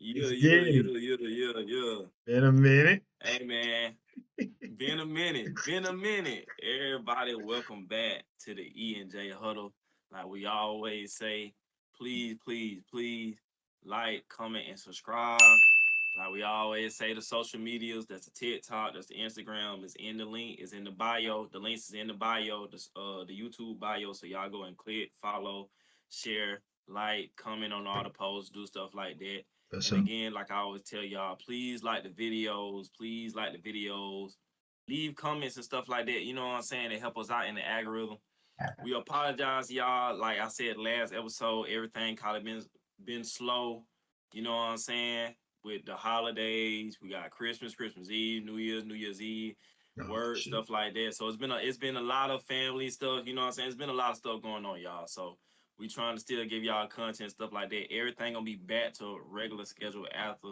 Yeah, Let's yeah, get it. yeah. Been a minute. Hey, man. Been a minute. Been a minute. Everybody, welcome back to the E&J Huddle. Like we always say, please like, comment, and subscribe. Like we always say, the social medias, that's the TikTok, that's the Instagram, is in the link, is in the bio. The links is in the bio, the YouTube bio. So y'all go and click, follow, share, like, comment on all the posts, do stuff like that. For And sure. again, like I always tell y'all, please like the videos. Please like the videos. Leave comments and stuff like that. You know what I'm saying? They help us out in the algorithm. We apologize, y'all. Like I said last episode, everything kind of been slow. You know what I'm saying? With the holidays, we got Christmas, Christmas Eve, New Year's Eve, Oh, work, shit. stuff like that. So it's been a lot of family stuff. You know what I'm saying? It's been a lot of stuff going on, y'all. So we trying to still give y'all content, stuff like that. Everything gonna be back to regular schedule after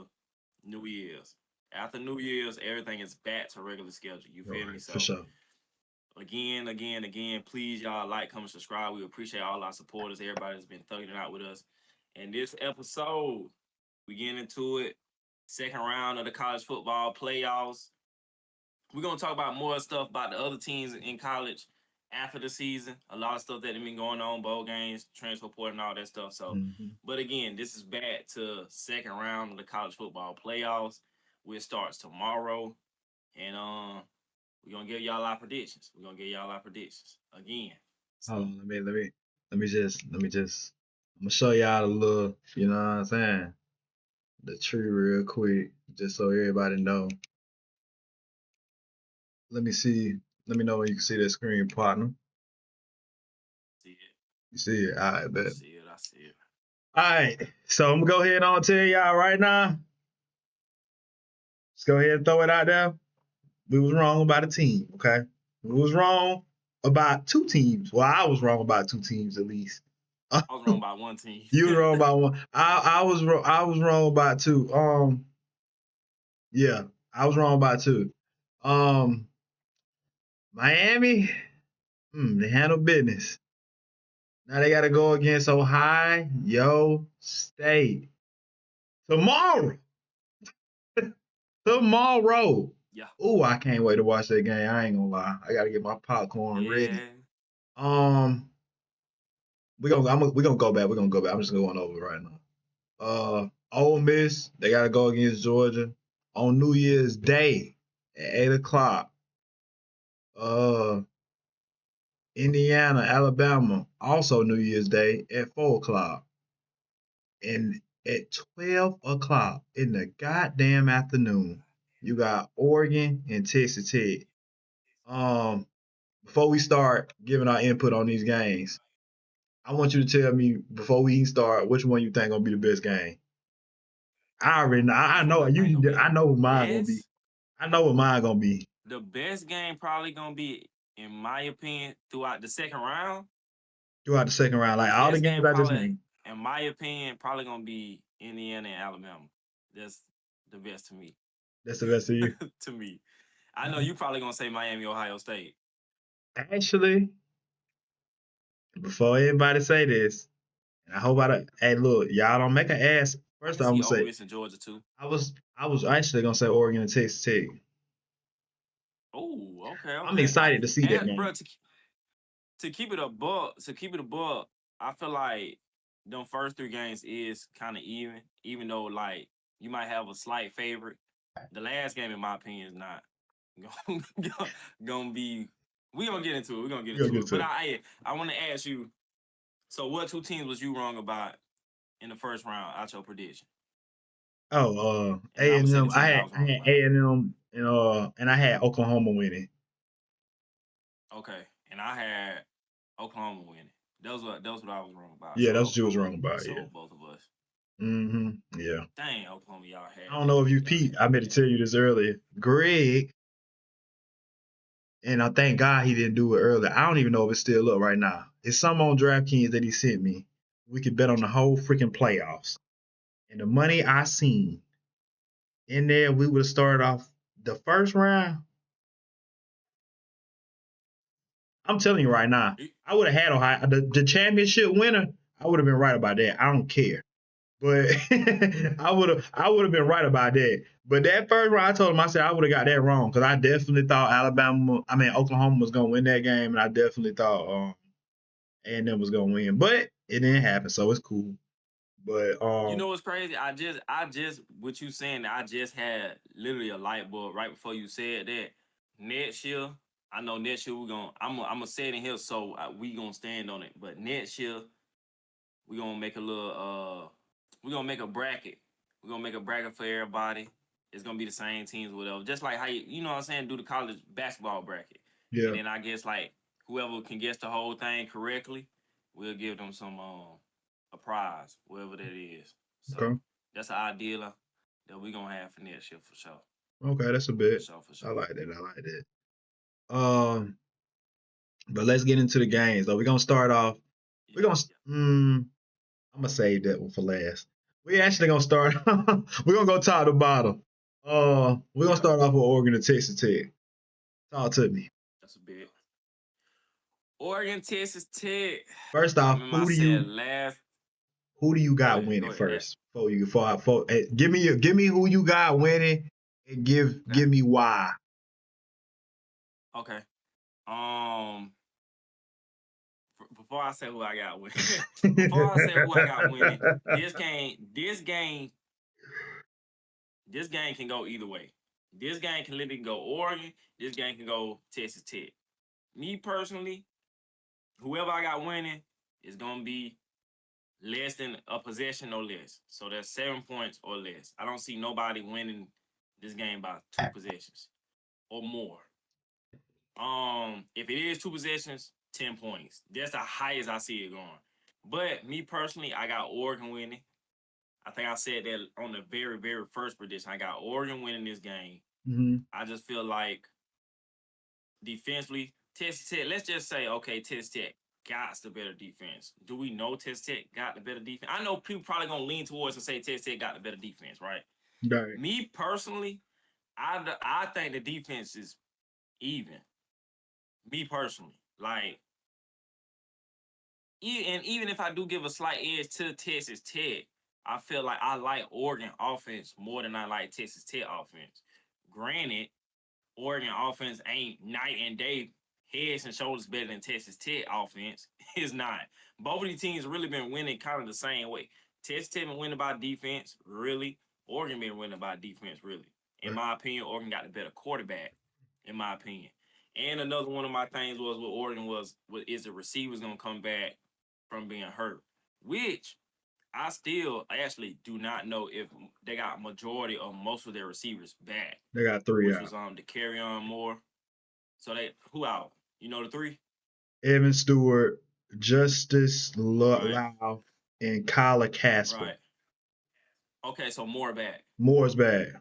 New Year's. After New Year's, everything is back to regular schedule. You All feel me? right, for So sure. again, please y'all like, comment, subscribe. We appreciate all our supporters. Everybody that's been thugging it out with us. And this episode, we getting into it. Second round of the college football playoffs. We're gonna talk about more stuff about the other teams in college after the season. A lot of stuff that have been going on, bowl games, transfer portal, and all that stuff. So, but again, this is back to second round of the college football playoffs, which starts tomorrow. And we're gonna give y'all our predictions. We're gonna give y'all our predictions again. So Hold on, let me just. I'm gonna show y'all a little. You know what I'm saying? The tree real quick, just so everybody know. Let me see. Let me know when you can see that screen, partner. see it. You see it? All right, I bet. see it. I see it. All right. So I'm gonna go ahead and tell y'all right now. Let's go ahead and throw it out there. We was wrong about a team, okay? We was wrong about two teams. Well, I was wrong about two teams at least. I was wrong by one team. You were wrong about one. I was wrong about two. Yeah, I was wrong about two. Miami, they handle business. Now they got to go against Ohio State tomorrow. Tomorrow. Yeah. Ooh, I can't wait to watch that game. I ain't gonna lie. I gotta get my popcorn ready. Yeah. We're gonna go back. We're gonna go back. I'm just going over it right now. Ole Miss, they gotta go against Georgia on New Year's Day at 8 o'clock. Indiana, Alabama, also New Year's Day at 4 o'clock. And at 12 o'clock in the goddamn afternoon, you got Oregon and Texas Tech. Before we start giving our input on these games, I want you to tell me before we even start which one you think gonna be the best game. I already know. I Which one know I think you. gonna be I the know what mine gonna be. best? I know what mine gonna be. The best game probably gonna be, in my opinion, throughout the second round. Throughout the second round, The like all the best games game I just probably, named. in my opinion, probably gonna be Indiana and Alabama. That's the best to me. That's the best of you. To me. I know you probably gonna say Miami, Ohio State. Actually, before anybody say this, and I hope I don't. Hey, look, y'all don't make an ass. I First, can I'm see gonna Ole say Miss and Georgia too. I was actually gonna say Oregon and Texas Tech. Oh, I'm okay. excited to see that And game. bro, to keep it a buck, I feel like them first three games is kind of even though like you might have a slight favorite. The last game, in my opinion, is not gonna be. We gonna get into it. We're gonna get We gonna into get it. to But it. I want to ask you. So, what two teams was you wrong about in the first round? Out your prediction, Oh, and then A I'm gonna and say the M. two that I was I wrong had about. A and M, and I had Oklahoma winning. Okay, and I had Oklahoma winning. That was what I was wrong about. Yeah, So that's what you was Oklahoma wrong about. Yeah. sold both of us. Yeah. Dang, Oklahoma, y'all I had don't that. know if you Y'all Pete. had I that meant to tell game. you this earlier. Greg, and I thank God he didn't do it earlier. I don't even know if it's still up right now. It's some on DraftKings that he sent me. We could bet on the whole freaking playoffs. And the money I seen in there, we would have started off the first round. I'm telling you right now, I would have had Ohio. The championship winner, I would have been right about that. I don't care. But I would have been right about that. But that first round, I told him, I said I would have got that wrong because I definitely thought Oklahoma was gonna win that game, and I definitely thought A&M was gonna win, but it didn't happen, so it's cool. But You know what's crazy? I just what you saying. I just had literally a light bulb right before you said that. Next year, I know next year I'm gonna say it in here, so we gonna stand on it. But next year, we gonna make a little we gonna make a bracket. We gonna make a bracket for everybody. It's gonna be the same teams, whatever. Just like how you know what I'm saying, do the college basketball bracket, and yeah, then I guess like whoever can guess the whole thing correctly, we'll give them some a prize, whatever that is. okay, So that's an idea that we gonna have for next year for sure. okay, that's a For bit. sure, for I sure. like that. I like that. But let's get into the games. Though we're gonna start off. We're Yeah, gonna. I'm gonna save that one for last. We actually gonna start. We're gonna go top to bottom. We're gonna yeah. start off with Oregon and Texas Tech. Talk to me. That's a bit. Oregon, Texas Tech. First I off, remember I said last. who do you Go got ahead, winning go ahead. first? Give me who you got winning, and Okay, give me why. okay. Um, before I say who I got winning, before I say who I got winning, this game can go either way. This game can literally go Oregon. This game can go Texas Tech. Me personally, whoever I got winning is gonna be less than a possession or less. So that's 7 points or less. I don't see nobody winning this game by 2 possessions or more. If it is 2 possessions, 10 points. That's the highest I see it going. But me personally, I got Oregon winning. I think I said that on the very, very first prediction. I got Oregon winning this game. Hmm. I just feel like defensively, Texas Tech, let's just say, okay, Texas Tech got the better defense. Do we know Texas Tech got the better defense? I know people probably going to lean towards and say Texas Tech got the better defense, right? Right. Me personally, I think the defense is even. Me personally. Like, and even if I do give a slight edge to Texas Tech, I feel like I like Oregon offense more than I like Texas Tech offense. Granted, Oregon offense ain't night and day heads and shoulders better than Texas Tech offense. It's not. Both of these teams really been winning kind of the same way. Texas Tech been winning by defense, really. Oregon been winning by defense, really. In Right. my opinion, Oregon got the better quarterback, in my opinion. And another one of my things was with Oregon is the receivers gonna come back from being hurt, which I still actually do not know if they got majority or most of their receivers back, They got three which was out. to carry on more. So they who out? You know the three? Evan Stewart, Justice Right, Lau, and Kyla Casper. right. Okay, so more back. Moore's bad.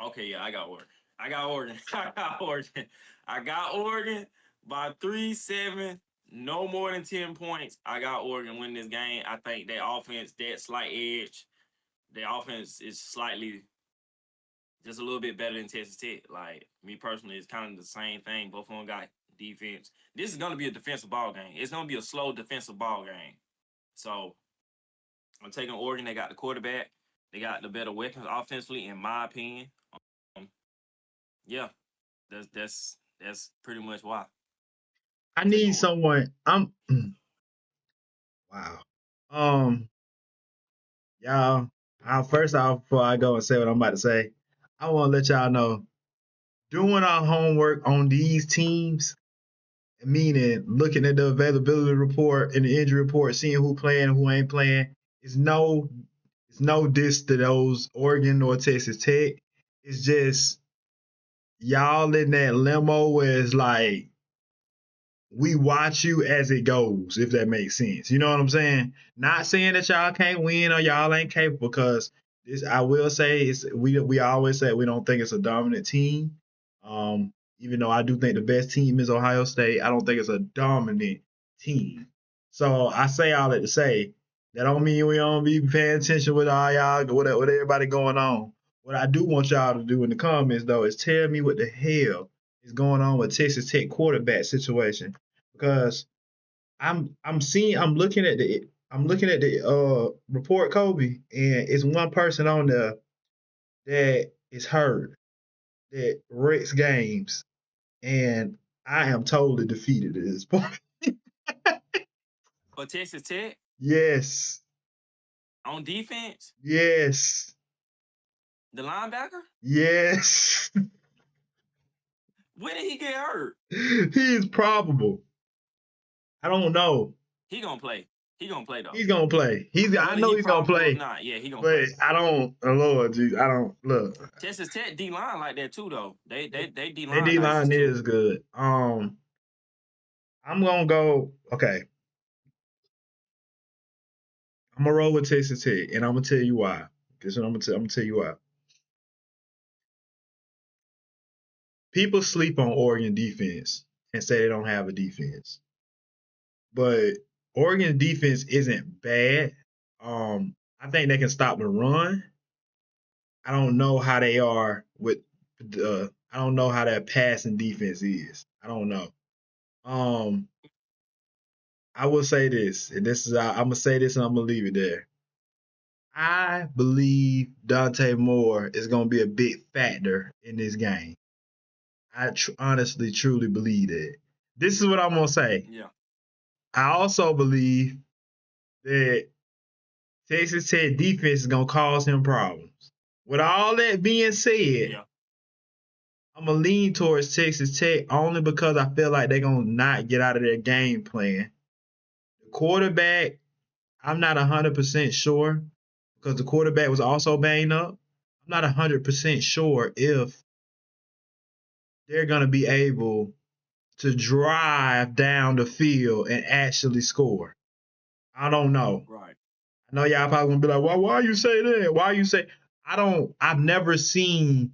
Okay, yeah, I got Oregon. I got Oregon. I got Oregon. I got Oregon by 3-7, no more than 10 points. I got Oregon winning this game. I think their offense, that slight edge, their offense is slightly just a little bit better than Texas Tech. Like me personally, it's kind of the same thing. Both of them got defense. This is gonna be a defensive ball game. It's gonna be a slow defensive ball game. So I'm taking Oregon. They got the quarterback. They got the better weapons offensively, in my opinion. Um, yeah, that's pretty much why I I'm taking need Oregon. someone. Wow. Um, y'all. First off, before I go and say what I'm about to say, I want to let y'all know doing our homework on these teams, meaning looking at the availability report and the injury report, seeing who playing, who ain't playing, is no diss to those Oregon or Texas Tech. It's just y'all in that limo where it's like we watch you as it goes, if that makes sense. You know what I'm saying? Not saying that y'all can't win or y'all ain't capable, because this I will say is we always say we don't think it's a dominant team. Even though I do think the best team is Ohio State, I don't think it's a dominant team. So I say all that to say that don't mean we don't be paying attention with all y'all, with everybody going on. What I do want y'all to do in the comments though is tell me what the hell is going on with Texas Tech quarterback situation, because I'm looking at I'm looking at the report, Kobe, and it's one person on there that is hurt that wrecks games, and I am totally defeated at this point. For Texas Tech Yes, on defense, yes, the linebacker. yes. When did he get hurt? He is probable. I don't know. He gonna play. He gonna play though. He's gonna play. I Whether know he he's gonna probable or play, not, yeah, he gonna but play. I don't. Lord, geez, I don't look. Texas Tech D line like that too though. They D Their line D nice line too. is good. I'm gonna go. Okay, I'm gonna roll with Texas Tech, and I'm gonna tell you why. This one I'm gonna tell you why. People sleep on Oregon defense and say they don't have a defense, but Oregon defense isn't bad. I think they can stop the run. I don't know how they are with the. I don't know how that passing defense is. I don't know. Um, I will say this, and this is I'm gonna say this, and I'm gonna leave it there. I believe Dante Moore is gonna be a big factor in this game. I honestly, truly believe that. This is what I'm gonna say. Yeah. I also believe that Texas Tech defense is gonna cause him problems. With all that being said, Yeah. I'm gonna lean towards Texas Tech only because I feel like they're gonna not get out of their game plan. The quarterback, I'm not 100% sure because the quarterback was also banged up. I'm not 100% sure if they're gonna be able to drive down the field and actually score. I don't know. Right. I know y'all probably gonna be like, why you say that? Why you say I've never seen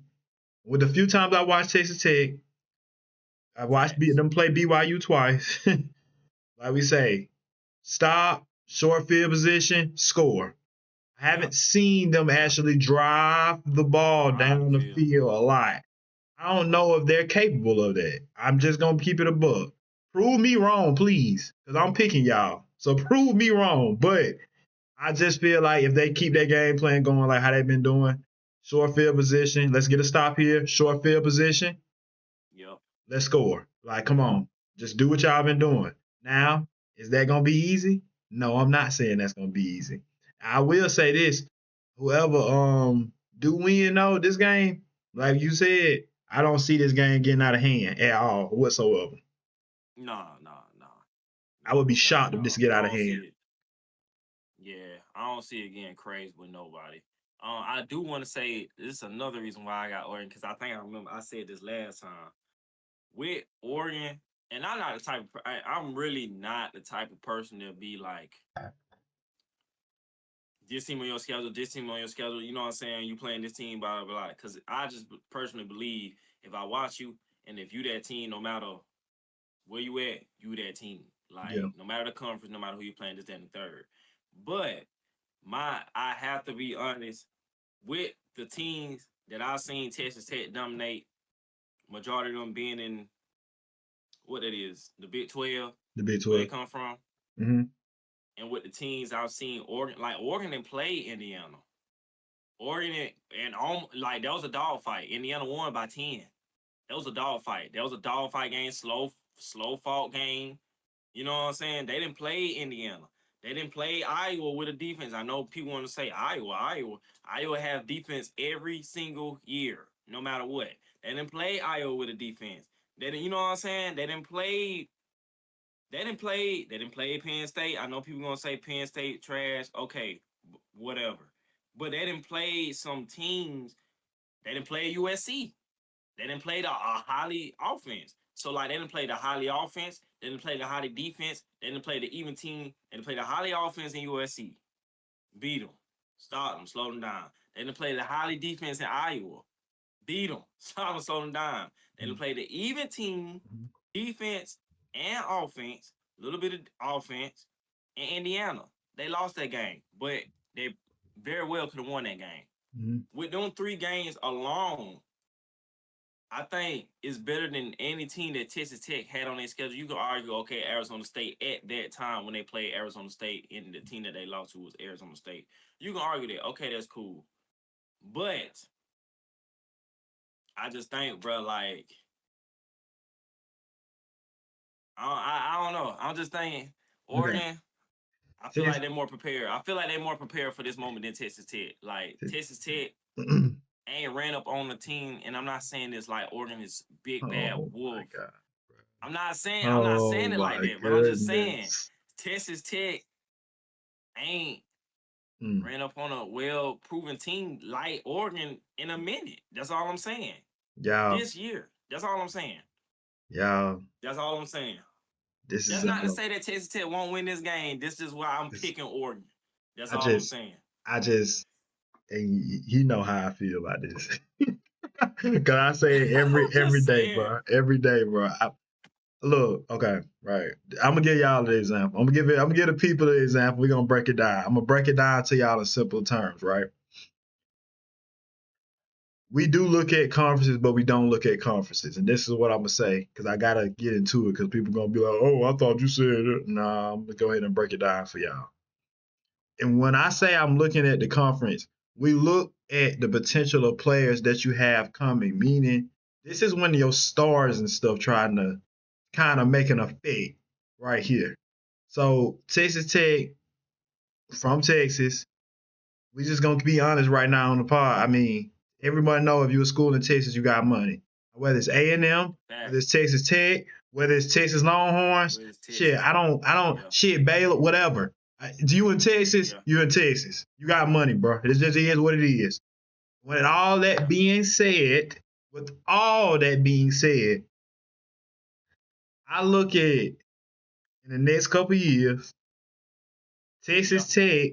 with the few times I watched Texas Tech, I watched Facts. them play BYU twice. Like we say, stop, short field position, score. I Yeah. haven't seen them Yeah. actually drive the ball Drive the down the field. field a lot. I don't know if they're capable of that. I'm just gonna keep it a buck. Prove me wrong, please, because I'm picking y'all. So prove me wrong. But I just feel like if they keep their game plan going like how they've been doing, short field position, let's get a stop here. Short field position, Yep. let's score. Like, come Yep. on, just do what y'all been doing. Now, is that gonna be easy? No, I'm not saying that's gonna be easy. I will say this: whoever do win though this game, like you said, I don't see this game getting out of hand at all whatsoever. Nah. I would be Not shocked at if this all. get I out of don't see hand. it. Yeah, I don't see it getting crazy with nobody. I do want to say this is another reason why I got Oregon because I think I remember I said this last time with Oregon, and I'm not the type. I'm really not the type of person to be like this team on your schedule, this team on your schedule. You know what I'm saying? You playing this team, blah blah blah. Because I just personally believe if I watch you and if you that team, no matter where you at, you that team. Yeah. Like no matter the conference, no matter who you playing, this, that, and the third. But I have to be honest with the teams that I've seen Texas Tech dominate. Majority of them being in what it is, the Big 12, The Big where they 12. come from, Mm-hmm. and with the teams I've seen, Oregon didn't play Indiana. Oregon and like that was a dog fight. Indiana won by 10. That was a dog fight. That was a dog fight game, slow fought game. You know what I'm saying? They didn't play Indiana. They didn't play Iowa with a defense. I know people want to say Iowa have defense every single year, no matter what. They didn't play Iowa with a defense. They didn't, you know what I'm saying? They didn't play Penn State. I know people gonna say Penn State trash. Okay, whatever. But they didn't play some teams. They didn't play USC. They didn't play the highly offense. So like they didn't play the highly offense. They didn't play the highly defense. They didn't play the even team. They didn't play the highly offense in USC. Beat them. Stop them. Slow them down. They didn't play the highly defense in Iowa. Beat them. Stop them. Slow them down. They didn't play the even team, defense and offense. A little bit of offense in Indiana. They lost that game, but they very well could have won that game. Mm-hmm. With them 3 games alone, I think it's better than any team that Texas Tech had on their schedule. You can argue, okay, Arizona State at that time when they played Arizona State and the team that they lost to was Arizona State. You can argue that, okay, that's cool. But I just think, bro, like, I don't know. I'm just thinking, Okay. Oregon, I feel like they're more prepared. I feel like they're more prepared for this moment than Texas Tech. Like, Texas Tech ain't ran up on the team, and I'm not saying this like Oregon is big bad Oh my wolf. God. I'm not Oh saying it like my that, but I'm just saying goodness. Texas Tech ain't Mm. ran up on a well proven team like Oregon in a minute. That's all I'm saying. Y'all, This year. That's all I'm saying. y'all, That's all I'm saying. this That's is not to say that Texas Tech won't win this game. This is why I'm this, picking Oregon. That's I all I'm just saying. I just and you know how I feel about this. Cause I say it every I'm every just day, saying. bro. Every day, bro. Look, okay, right. I'm gonna give y'all the example. I'm gonna give the people the example. We're gonna break it down. I'm gonna break it down to y'all in simple terms, right? We do look at conferences, but we don't look at conferences. And this is what I'm gonna say, because I gotta get into it, because people gonna be like, "Oh, I thought you said it." Nah, I'm gonna go ahead and break it down for y'all. And when I say I'm looking at the conference, we look at the potential of players that you have coming. Meaning, this is when your stars and stuff trying to kind of make an effect right here. So Texas Tech from Texas, we just gonna be honest right now on the pod. I mean, everybody know if you're a school in Texas, you got money. Whether it's A&M, whether it's Facts. Texas Tech, whether it's Texas Longhorns, Where's shit, Texas? Yeah. shit, Baylor, whatever. Do you in Texas? Yeah. You in Texas. You got money, bro. It just is what it is. With all that Yeah. being said, with all that being said, I look at in the next couple of years, Yeah. Texas Tech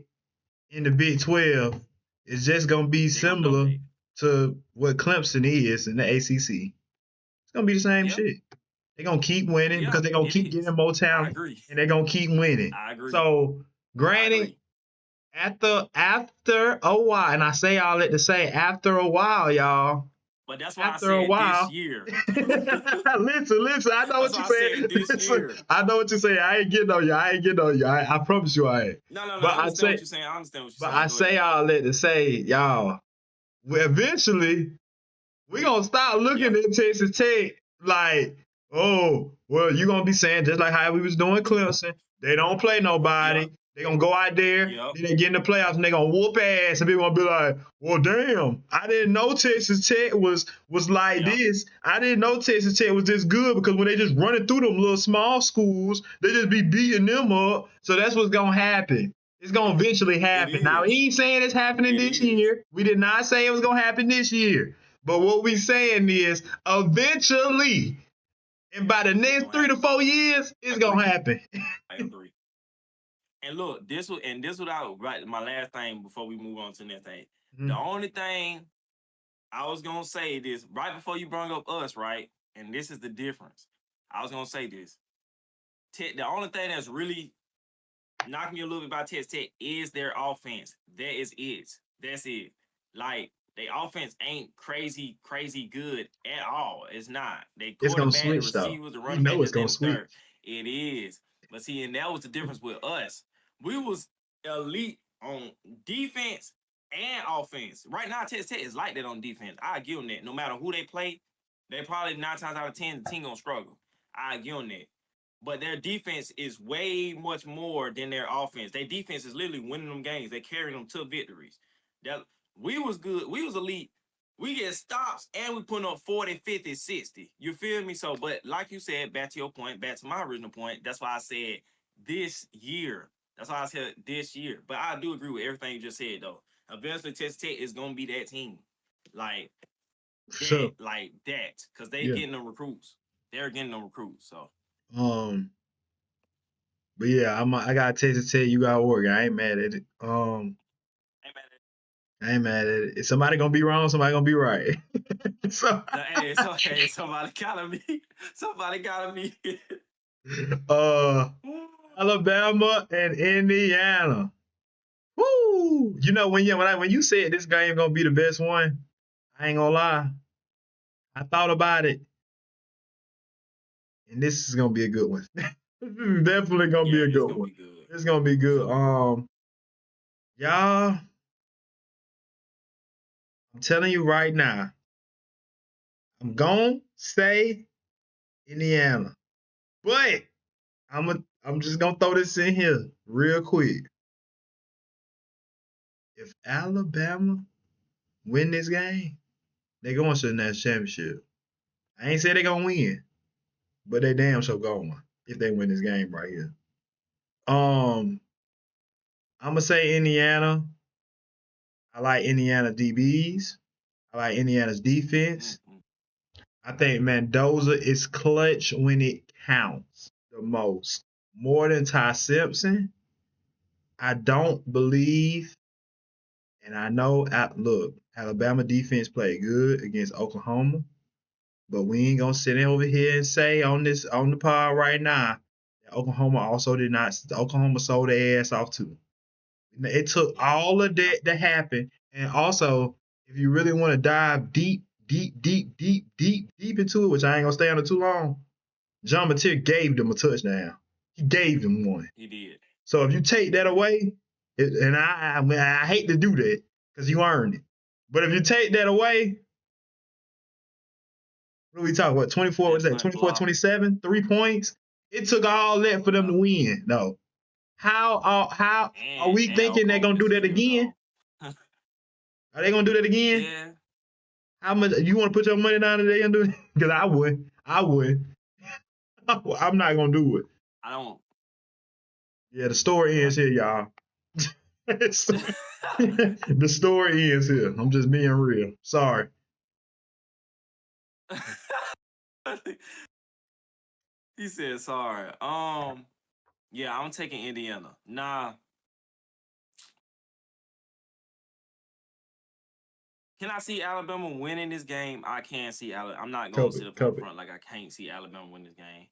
in the Big 12 is just going to be They're gonna similar dominate. to what Clemson is in the ACC. It's going to be the same Yeah. shit. They're going to keep winning because Yeah. they're going to It keep is. getting more I talent agree. and they're going to keep winning. I agree. So, I granted, agree. after a while, and I say all that to say, after a while, y'all, But that's why I after a said this while, year. listen, I know That's what why you're I said saying. this Listen, year. I know what you're saying. I ain't getting on you. I promise you I ain't. No. But I I understand what say, you're saying. I understand what but you're I saying. Go say ahead. all that to say, y'all, eventually we gonna stop Yeah. looking at Texas Tech like, oh, well, you gonna be saying just like how we was doing Clemson, they don't play Yeah. nobody. They gonna go out there, Yep. then they get in the playoffs and they gonna whoop ass, and people gonna be like, well, damn, I didn't know Texas Tech was like Yeah. this. I didn't know Texas Tech was this good because when they just running through them little small schools, they just be beating them up. So that's what's gonna happen. It's gonna eventually It happen. Now, is. he ain't saying it's happening It this is. year. We did not say it was gonna happen this year. But what we saying is eventually, and by the It's next gonna 3 to 4 years, happen. it's gonna Agree. happen. I agree. And look, this what I right my last thing before we move on to the next thing. The Mhm. only thing I was gonna say this right before you brought up us, right? And this is the difference. I was gonna say this. The only thing that's really knocking me a little bit about Texas Tech is their offense. That is it. That's it. Like their offense ain't crazy good at all. It's not. They It's gonna quarterback, the switch though. receivers, the We running back, know it's this, that, gonna and the third. switch. It is. But see, and that was the difference with us. We was elite on defense and offense. Right now, Texas Tech is like that on defense. I give them that. No matter who they play, they probably 9 times out of 10 the team gonna struggle. I give them that. But their defense is way much more than their offense. Their defense is literally winning them games. They carry them to victories. That we was good. We was elite. We get stops and we putting up 40, 50, 60. You feel me? So, but like you said, back to your point, back to my original point, that's why I said this year. That's why I said this year. But I do agree with everything you just said, though. Eventually, Texas Tech is going to be that team. Like that, Sure. like that. Because they Yeah. getting them recruits. They're getting them recruits. So, Um. But yeah, I got Texas Tech. You got Oregon. I ain't mad at it. hey, man, I ain't mad at it. If somebody gonna be wrong, somebody gonna be right. So, hey, so hey, somebody gotta be. Somebody gotta be. uh, Alabama and Indiana. Woo! You know when you said this game gonna be the best one, I ain't gonna lie. I thought about it, and this is gonna be a good one. This is definitely gonna Yeah, be a it's good gonna one. be good. It's gonna be It's good. gonna be good. Y'all, I'm telling you right now, I'm gonna say Indiana, but I'm just gonna throw this in here real quick. If Alabama win this game, they going to the national championship. I ain't say they gonna win, but they damn sure going if they win this game right here. I'm gonna say Indiana. I like Indiana DBs. I like Indiana's defense. Mm-hmm. I think Mendoza is clutch when it counts the most, more than Ty Simpson. I don't believe, and I know. Look, Alabama defense played good against Oklahoma. But we ain't gonna sit over here and say on the pod right now that Oklahoma also did not. Oklahoma sold their ass off too. It took Yeah, all of yeah. that to happen. And also, if you really want to dive deep into it, which I ain't gonna stay on it too long, John Mateer gave them a touchdown. He gave them one. He did. So if you take He that did. away, and I hate to do that because you earned it. But if you take that away, what are we talking about? 24, what is That that? punt 24, block. 27, 3 points. It took all that for them to Yeah. win. No. How are we And thinking they're Oklahoma gonna do missed a that field again? goal. Are they gonna do that again? Yeah. How much you want to put your money down today and do it? Because I would. I would. I'm not gonna do it. I don't. Yeah, the story Yeah. ends here, y'all. The story ends here. I'm just being real. Sorry. He said sorry. Yeah, I'm taking Indiana. Nah. Can I see Alabama winning this game? I can't see Alabama. I'm not gonna sit Cover, up on the cover. front like I can't see Alabama win this game.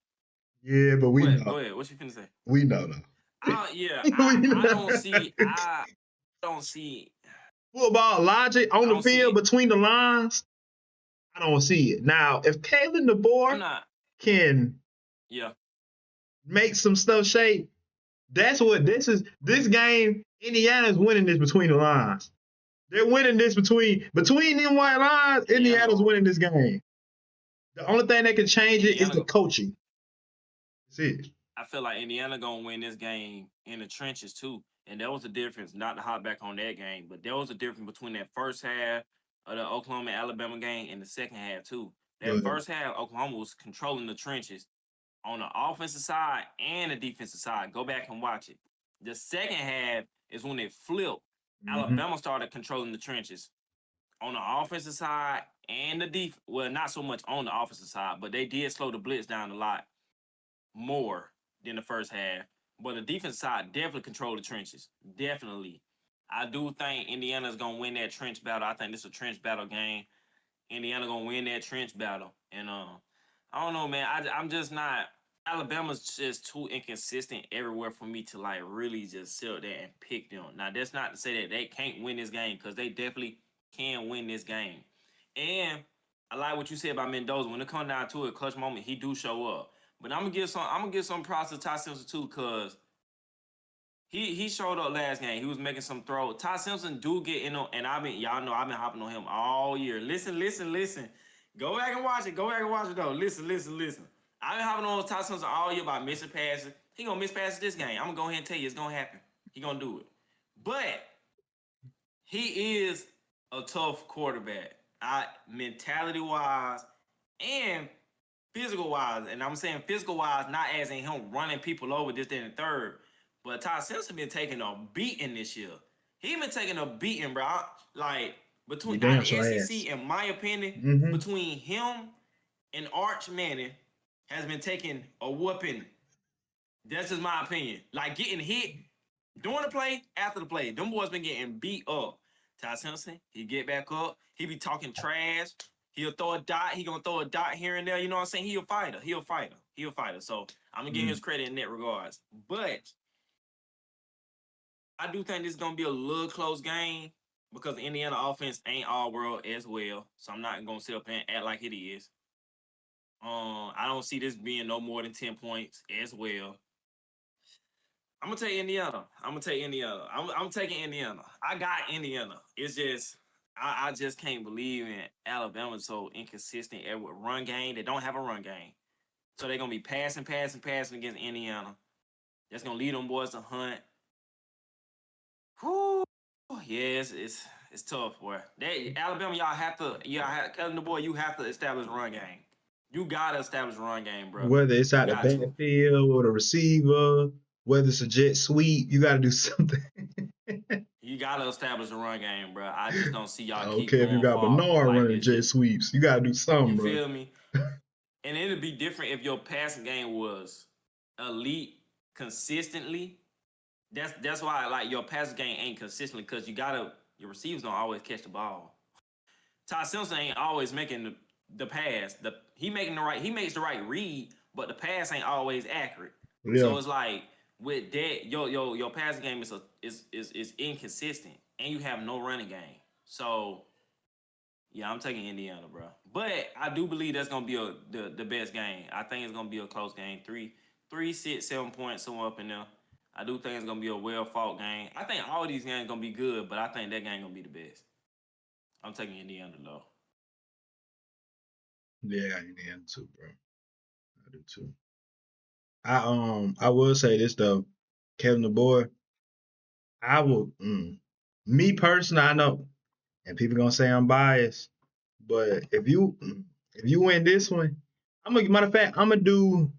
Yeah, but we What? know. Go ahead. What you finna say? We know though. Yeah. We I know. don't see. I don't see. Football logic on I the don't see field it. between the lines, I don't see it. Now, if Kalen I'm DeBoer not. can Yeah. make some stuff shape, that's what this is. This game, Indiana's winning this between the lines. They're winning this between them white lines. Indiana Indiana's gonna. winning this game. The only thing that can change it is Indiana. the coaching. That's it. I feel like Indiana gonna win this game in the trenches too. And that was the difference, not to hop back on that game, but there was a difference between that first half of the Oklahoma Alabama game and the second half too. Go That ahead. first half, Oklahoma was controlling the trenches on the offensive side and the defensive side. Go back and watch it. The second half is when it flipped. Mm-hmm. Alabama started controlling the trenches on the offensive side and the defense. Well, not so much on the offensive side, but they did slow the blitz down a lot more than the first half. But the defense side definitely controlled the trenches. Definitely. I do think Indiana's gonna win that trench battle. I think this is a trench battle game. Indiana gonna win that trench battle. And I don't know, man. I'm just not. Alabama's just too inconsistent everywhere for me to like really just sit there and pick them. Now that's not to say that they can't win this game because they definitely can win this game. And I like what you said about Mendoza. When it comes down to a clutch moment, he do show up. But I'm gonna give some props to Ty Simpson too, cause he showed up last game. He was making some throws. Ty Simpson do get in on, and y'all know I've been hopping on him all year. Listen. Go back and watch it. Go back and watch it though. Listen. I've been hopping on Ty Simpson all year about missing passes. He gonna miss passes this game. I'm gonna go ahead and tell you it's gonna happen. He gonna do it. But he is a tough quarterback. Mentality wise and physical wise, and I'm saying physical wise, not as in him running people over this, then, and third. But Ty Simpson been taking a beating this year. He been taking a beating, bro. Like You between out damn of the sure SEC, ass. in my opinion, Mm-hmm. between him and Arch Manning has been taking a whooping. That's just my opinion. Like getting hit during the play, after the play. Them boys been getting beat up. Ty Simpson, he get back up. He be talking trash. He'll throw a dot. He gonna throw a dot here and there. You know what I'm saying? He a fighter. So I'm gonna give him his credit in that regards. But I do think this is gonna be a little close game. because the Indiana offense ain't all world as well. So I'm not gonna sit up and act like it is. I don't see this being no more than 10 points as well. I'm gonna take Indiana. I'm taking Indiana. I got Indiana. It's just I just can't believe in Alabama's so inconsistent with run game. They don't have a run game. So they're gonna be passing against Indiana. That's gonna lead them boys to hunt. Whew. Yeah, it's tough, boy. Alabama, y'all have Kevin the boy, you have to establish a run game. You gotta establish a run game, bro. Whether it's You out the got to. backfield or the receiver, whether it's a jet sweep, you got to do something. You gotta establish a run game, bro. I just don't see I y'all don't keep care if you going got far. Bernard Like running it's jet just sweeps. You got to do something, you bro. feel me? And it'd be different if your passing game was elite consistently. That's why like your passing game ain't consistently because your receivers don't always catch the ball. Ty Simpson ain't always making the pass. He makes the right read, but the pass ain't always accurate. Yeah. So it's like with that, your passing game is inconsistent, and you have no running game. So yeah, I'm taking Indiana, bro. But I do believe that's gonna be the best game. I think it's gonna be a close game. 6, 7 points somewhere up in there. I do think it's gonna be a well fought game. I think all these games gonna be good, but I think that game gonna be the best. I'm taking Indiana though. Yeah, Indiana too, bro. I do too. I will say this though, Kevin the boy. I will. Me personally, I know, and people gonna say I'm biased, but if you win this one, matter of fact, I'm gonna do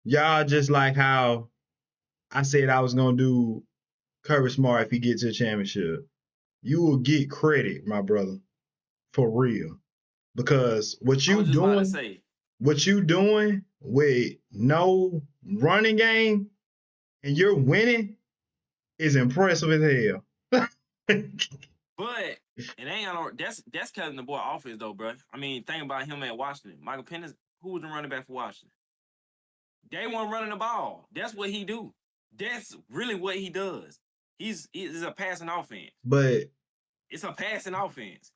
y'all just like how I said I was gonna do Kirby Smart if he gets to the championship. You will get credit, my brother, for real, because I was just about to say, what you doing with no running game, and you're winning is impressive as hell. but it ain't that's Kevin the boy offense though, bro. I mean, think about him at Washington. Michael Penix, who was the running back for Washington? They weren't running the ball. That's what he do. That's really what he does. He's a passing offense. But It's a passing offense.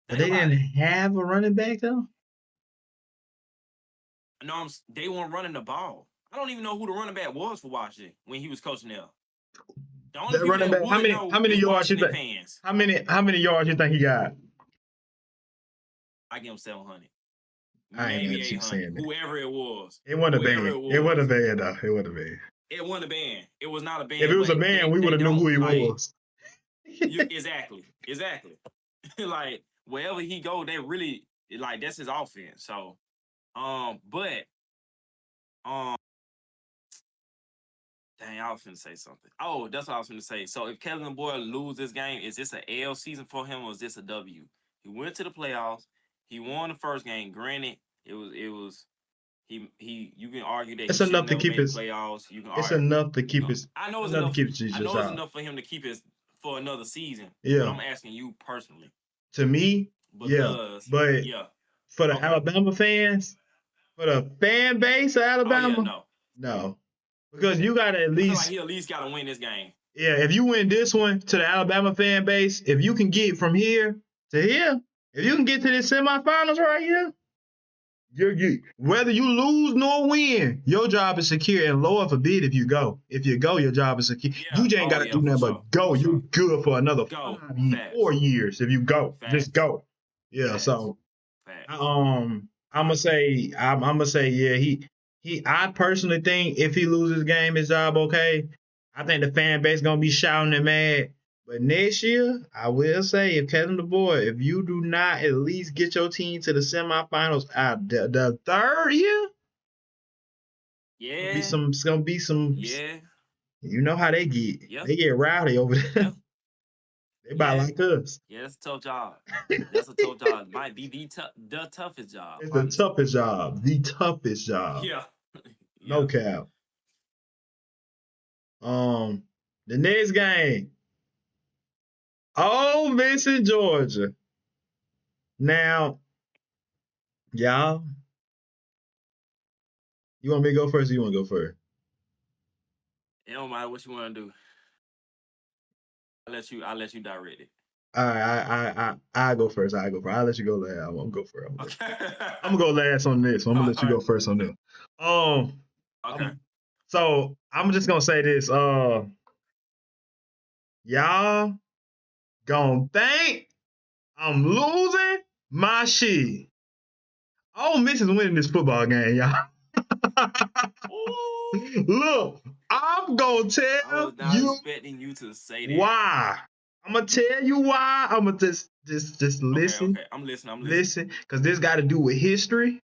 but Think they about didn't it. have a running back though. No, they weren't running the ball. I don't even know who the running back was for Washington when he was coaching there. The only That people running that back, would know how many is yards you Washington think? fans. How many yards you think he got? I give him 700, I ain't maybe gonna keep 800. saying that. Whoever it was, It wasn't a whoever band. it It wasn't a was, band though. It wasn't a band. it wasn't a band. It was not a If it band, was but a band, we would they have knew don't who he like was. you exactly. Like wherever he go, they really like that's his offense. So, but dang, I was finna say something. Oh, that's what I was finna say. So if Kevin Boyle lose this game, is this an L season for him or is this a W? He went to the playoffs. He won the first game. Granted, it was he. You can argue that he It's should have enough to never keep made the his. playoffs. You can It's argue. enough to You keep know, his. I know it's Enough to enough. keep his I know it's job. enough for him to keep his for another season. But Yeah. I'm asking you personally To me, yeah. because But yeah. for the Okay. Alabama fans, for the fan base of Oh yeah, Alabama, no. no, because you got to at I feel like least. he at least got to win this game. Yeah, if you win this one to the Alabama fan base, if you can get from here to here, if you can get to the semifinals right here, whether you lose nor win, your job is secure. And Lord forbid if you go. If you go, your job is secure. Yeah. You just ain't Oh got to yeah, do for nothing sure. but go. For You're sure. good for another Go. 4 Facts. years if you go. Just Facts. go. Yeah. Facts. So Facts. I'm I gonna agree. say yeah, I personally think if he loses game, his job okay. I think the fan base gonna be shouting and mad. But next year, I will say, if Kevin the boy, if you do not at least get your team to the semifinals the third year, Yeah. it's gonna be some. Yeah. You know how they get. Yeah. They get rowdy over Yeah. there. They about Yeah. like us. Yeah. That's a tough job. That's a tough job. Might be the toughest job, It's the honestly. toughest job. The toughest job. Yeah. No Yeah. cap. The next game, Ole Miss in Georgia. Now, y'all, you want me to go first or you want to go first? It don't matter what you want to do. I'll let you direct it. All right, I go first. I'll let you go last. I'm gonna go first. Okay. I'm gonna go last on this. I'm gonna let you go first on this. Okay. So I'm just gonna say this. Y'all gonna think I'm losing my shit. Ole Miss is winning this football game, y'all. Look, I'm gonna I tell was not you expecting you to say that. why. I'm gonna tell you why. I'm gonna just listen. Okay. I'm listening. Listen, because this got to do with history,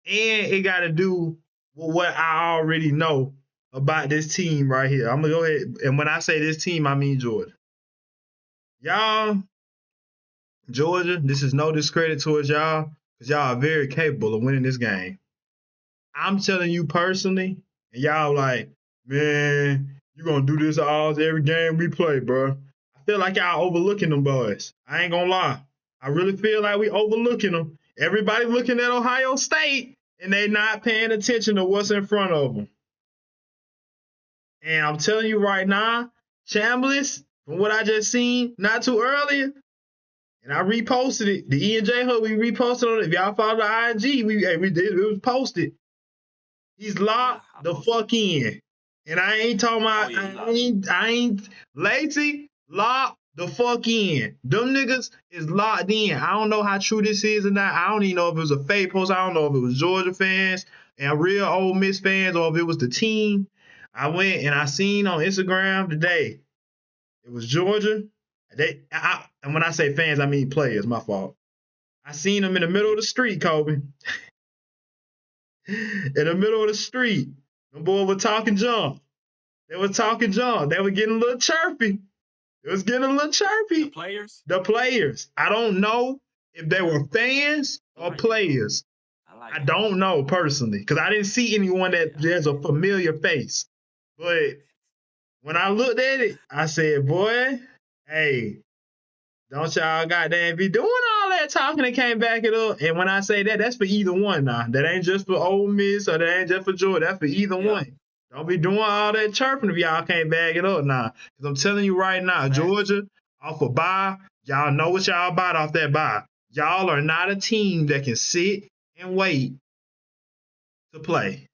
and it got to do with what I already know about this team right here. I'm gonna go ahead, and when I say this team, I mean Georgia. Y'all, Georgia, this is no discredit towards y'all, because y'all are very capable of winning this game. I'm telling you personally, and y'all like, man, you gonna do this every game we play, bro. I feel like y'all overlooking them boys. I ain't gonna lie. I really feel like we overlooking them. Everybody looking at Ohio State, and they not paying attention to what's in front of them. And I'm telling you right now, Chambliss, from what I just seen not too earlier, and I reposted it. The E&J Hub, we reposted on it. If y'all follow the IG, it was posted. He's locked the fuck in. And I ain't talking about, I ain't lazy, locked the fuck in. Them niggas is locked in. I don't know how true this is or not. I don't even know if it was a fake post. I don't know if it was Georgia fans and real Ole Miss fans or if it was the team. I went and I seen on Instagram today, it was Georgia. And when I say fans, I mean players, my fault. I seen them in the middle of the street, Kobe. In the middle of the street. The boys were talking junk. They were talking junk. They were getting a little chirpy. It was getting a little chirpy. The players? The players. I don't know if they were fans or players. I don't know personally, because I didn't see anyone that there's a familiar face. But when I looked at it, I said, boy, hey, don't y'all goddamn be doing all that talking and can't back it up. And when I say that, that's for either one now. That ain't just for Ole Miss or that ain't just for Georgia. That's for either one. Don't be doing all that chirping if y'all can't back it up now. Because I'm telling you right now, Georgia, off a bye, y'all know what y'all about off that bye. Y'all are not a team that can sit and wait to play.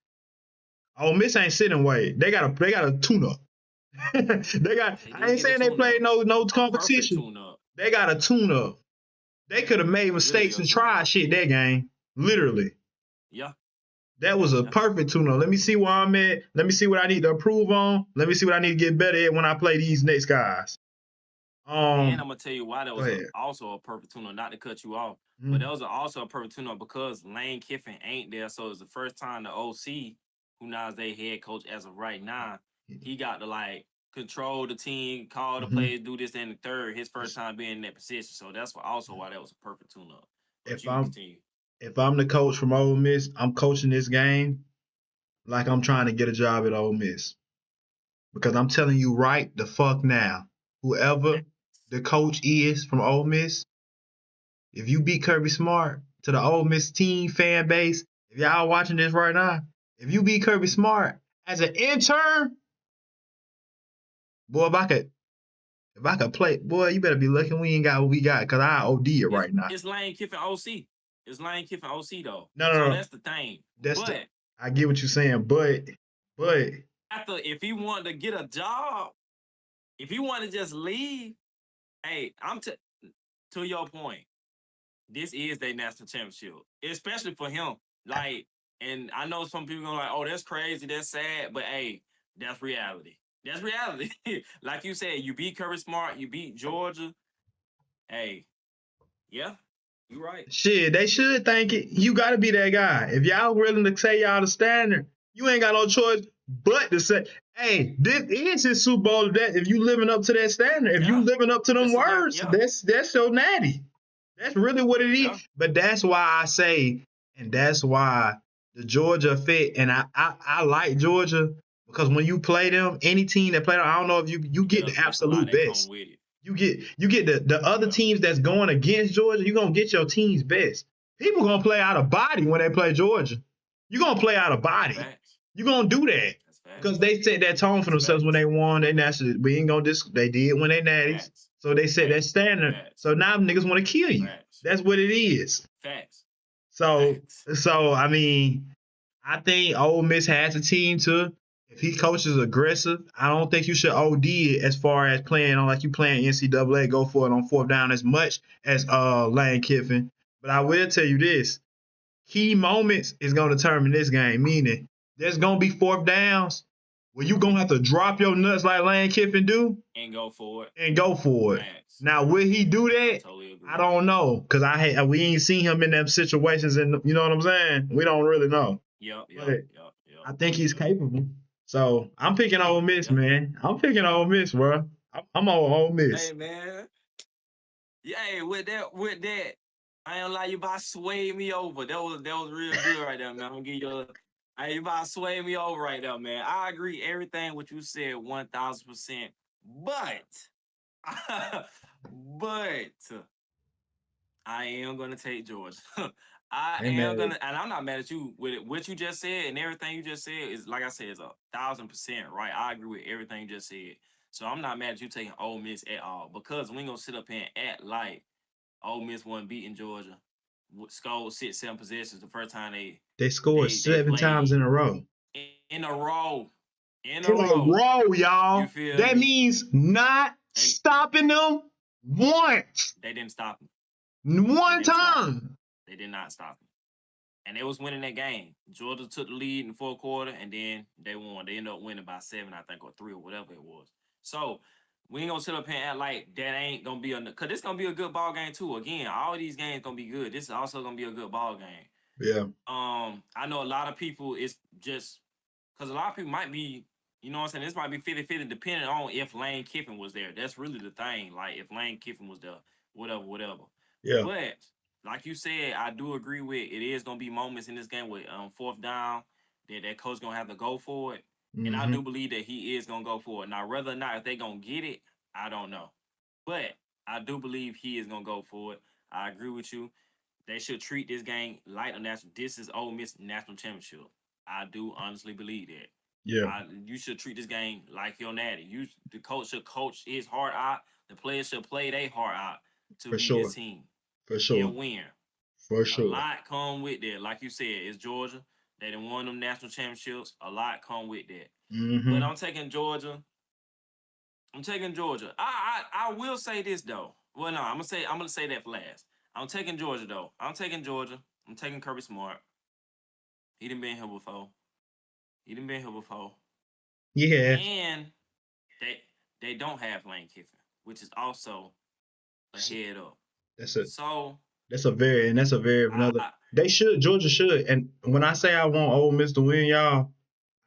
Ole Miss ain't sit and wait. They got a tune-up. I ain't saying they played no competition. They got a tune-up. They could have made mistakes and tried shit that game. Literally. Yeah. That was a perfect tune-up. Let me see where I'm at. Let me see what I need to improve on. Let me see what I need to get better at when I play these next guys. And I'm going to tell you why that was also a perfect tune-up, not to cut you off. But that was also a perfect tune-up because Lane Kiffin ain't there. So it's the first time the OC, who now is their head coach as of right now, he got to control the team, call the plays, do this and the third. His first time being in that position. So that's also why that was a perfect tune-up. If I'm the coach from Ole Miss, I'm coaching this game like I'm trying to get a job at Ole Miss. Because I'm telling you right the fuck now, whoever the coach is from Ole Miss, if you beat Kirby Smart to the Ole Miss team fan base, if y'all watching this right now, if you beat Kirby Smart as an intern, boy, if I could play, boy, you better be lucky we ain't got what we got, because I OD it right now. It's Lane Kiffin OC. It's Lane Kiffin OC, though. No. That's the thing. I get what you're saying, but if he wanted to get a job, if he wanted to just leave, hey, to your point, this is their national championship, especially for him. And I know some people gonna oh, that's crazy, that's sad, but hey, that's reality. That's reality. Like you said, you beat Kirby Smart, you beat Georgia. Hey, yeah, you right. Shit, they should thank it. You got to be that guy. If y'all willing to say y'all the standard, you ain't got no choice but to say, hey, this is his Super Bowl. That if you living up to that standard, if you living up to them words, that's so natty. That's really what it is. Yeah. But that's why I say, and that's why the Georgia fit, and I like Georgia because when you play them, any team that play them, I don't know if you get the absolute best. You get the other teams that's going against Georgia, you're going to get your team's best. People going to play out of body when they play Georgia. You're going to play out of body. You're going to do that. Because they set that tone for themselves when they won their national. We ain't gonna they did when they natties. Facts. So they set that Facts. standard. Facts. So now niggas want to kill you. Facts. That's what it is. Facts. So Facts. I mean, I think Ole Miss has a team to. If he coaches aggressive, I don't think you should OD it as far as playing on like you playing NCAA, go for it on fourth down as much as Lane Kiffin. But I will tell you this: key moments is gonna determine this game. Meaning, there's gonna be fourth downs where you gonna have to drop your nuts like Lane Kiffin do And go for it. and go for it. Facts. Now, will he do I that? totally agree. I don't know, cause we ain't seen him in them situations, and you know what I'm saying. We don't really know. Yep. But I think he's capable. So I'm picking Ole Miss, man. I'm picking Ole Miss, bro. I'm on Ole Miss. Hey, man. Yeah, with that, I ain't lie, you about to sway me over. That was real good right there, man. I'm gonna give you you about to sway me over right there, man. I agree everything what you said 1000%. But but I am gonna take Georgia. And I'm not mad at you with it. What you just said and everything you just said is, like I said, is 1000% right. I agree with everything you just said. So I'm not mad at you taking Ole Miss at all, because we ain't gonna sit up here and act like Ole Miss wasn't beating Georgia. Scored 6-7 possessions the first time they scored seven times in a row. In a row. In a row, y'all. You feel that me? means not stopping them once. They didn't stop them. One time. They did not stop them. And they was winning that game. Georgia took the lead in the fourth quarter, and then they won. They ended up winning by 7, I think, or 3, or whatever it was. So we ain't gonna sit up here and act like that ain't gonna be because this gonna be a good ball game too. Again, all these games gonna be good. This is also gonna be a good ball game. Yeah. I know a lot of people, it's just because a lot of people might be, you know what I'm saying, this might be 50-50 depending on if Lane Kiffin was there. That's really the thing. Like, if Lane Kiffin was there, whatever. Yeah. But like you said, I do agree with it is gonna be moments in this game with fourth down that coach gonna have to go for it. Mm-hmm. And I do believe that he is gonna go for it. Now, whether or not if they gonna get it, I don't know. But I do believe he is gonna go for it. I agree with you. They should treat this game like a national. This is Ole Miss national championship. I do honestly believe that. Yeah. You should treat this game like your natty. The coach should coach his heart out. The players should play their heart out to beat this team. For sure. And win. For sure. A lot come with that. Like you said, it's Georgia. They done won them national championships. A lot come with that. Mm-hmm. But I'm taking Georgia. I will say this though. Well, no, I'm gonna say that for last. I'm taking Georgia though. I'm taking Kirby Smart. He done been here before. Yeah. And they don't have Lane Kiffin, which is also a head up. That's a very another. Georgia should. And when I say I want Ole Miss to win, y'all,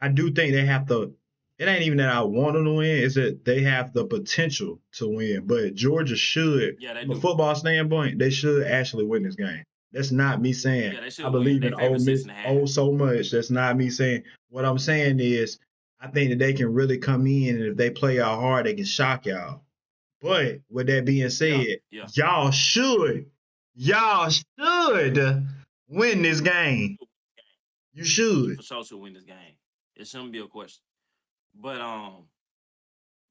I do think they have to. It ain't even that I want them to win; it's that they have the potential to win. But Georgia should, from a football standpoint, they should actually win this game. That's not me saying I believe in Ole Miss so much. That's not me saying. What I'm saying is, I think that they can really come in, and if they play out hard, they can shock y'all. But with that being said, y'all should win this game. You should. For sure should win this game. It shouldn't be a question. But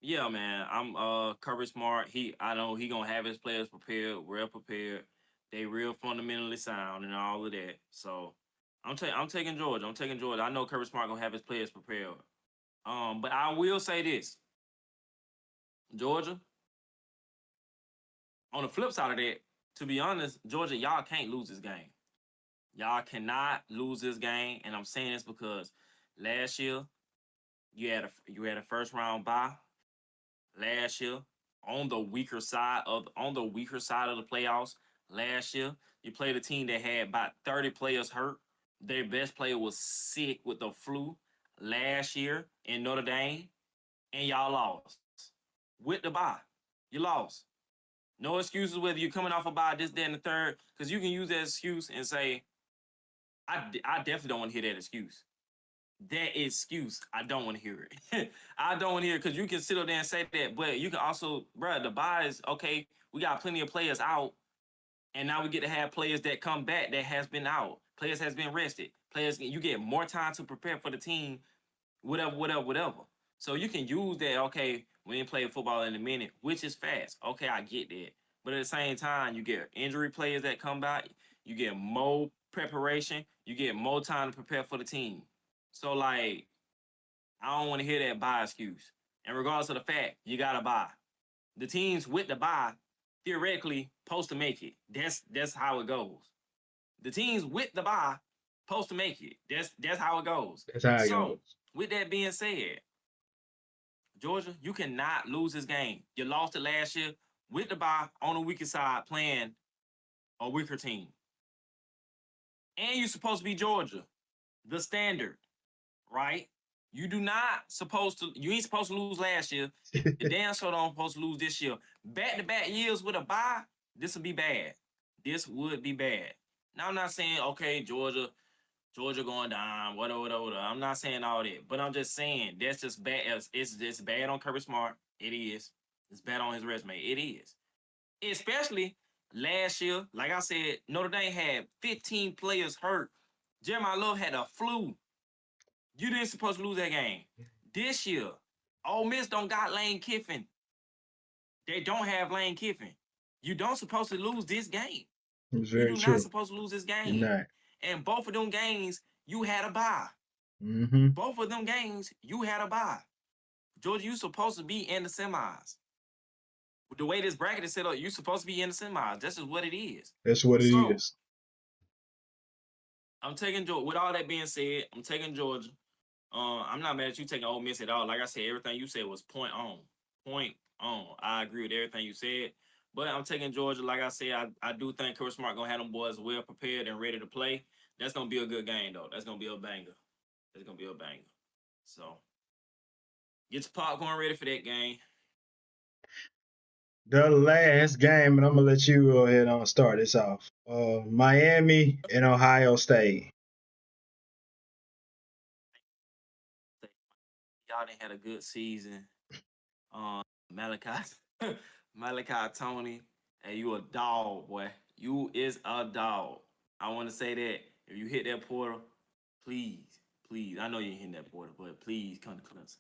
yeah, man, I'm Kirby Smart. I know he gonna have his players prepared, well prepared. They real fundamentally sound and all of that. So I'm taking Georgia. I know Kirby Smart gonna have his players prepared. But I will say this. Georgia, on the flip side of that, to be honest, Georgia, y'all can't lose this game. Y'all cannot lose this game, and I'm saying this because last year you had a first round bye. Last year, on the weaker side of the playoffs, last year you played a team that had about 30 players hurt. Their best player was sick with the flu last year in Notre Dame, and y'all lost with the bye. You lost. No excuses whether you're coming off a bye, this, that, and the third, because you can use that excuse and say, I definitely don't want to hear that excuse. That excuse, I don't want to hear it. I don't want to hear it because you can sit up there and say that, but you can also, bro, the bye is okay. We got plenty of players out, and now we get to have players that come back that has been out. Players has been rested. You get more time to prepare for the team whatever. So you can use that. Okay, we ain't played football in a minute, which is fast. Okay, I get that. But at the same time, you get injury players that come back. You get more preparation. You get more time to prepare for the team. So like, I don't want to hear that buy excuse. And regardless of the fact, you gotta buy. The teams with the buy theoretically supposed to make it. That's how it goes. The teams with the buy supposed to make it. That's how it goes. That's how it So goes. with that being said, Georgia, you cannot lose this game. You lost it last year with the bye on the weaker side playing a weaker team. And you're supposed to be Georgia, the standard, right? You ain't supposed to lose last year. You damn sure don't supposed to lose this year. Back-to-back years with a bye, this would be bad. This would be bad. Now I'm not saying, okay, Georgia going down, whatever. I'm not saying all that, but I'm just saying that's just bad. It's just bad on Kirby Smart. It is. It's bad on his resume. It is. Especially last year, like I said, Notre Dame had 15 players hurt. Jeremiah Love had a flu. You didn't supposed to lose that game. This year, Ole Miss don't got Lane Kiffin. They don't have Lane Kiffin. You don't supposed to lose this game. It's You very do not true. supposed to lose this You're game. not. And both of them games, you had a bye. Mm-hmm. Both of them games, you had a bye. Georgia, you supposed to be in the semis. The way this bracket is set up, you supposed to be in the semis. That's just what it is. That's what it So, is. I'm taking Georgia. With all that being said, I'm taking Georgia. I'm not mad at you taking Ole Miss at all. Like I said, everything you said was point on. Point on. I agree with everything you said. But I'm taking Georgia. Like I said, I do think Kirby Smart gonna have them boys well prepared and ready to play. That's gonna be a good game though. That's gonna be a banger. That's gonna be a banger. So get your popcorn ready for that game. The last game, and I'm gonna let you go ahead and start this off. Miami and Ohio State. Y'all done had a good season. Malachi, Malachi Tony, hey, you a dog, boy. You is a dog. I want to say that if you hit that portal, please. I know you ain't hitting that portal, but please come to Clemson.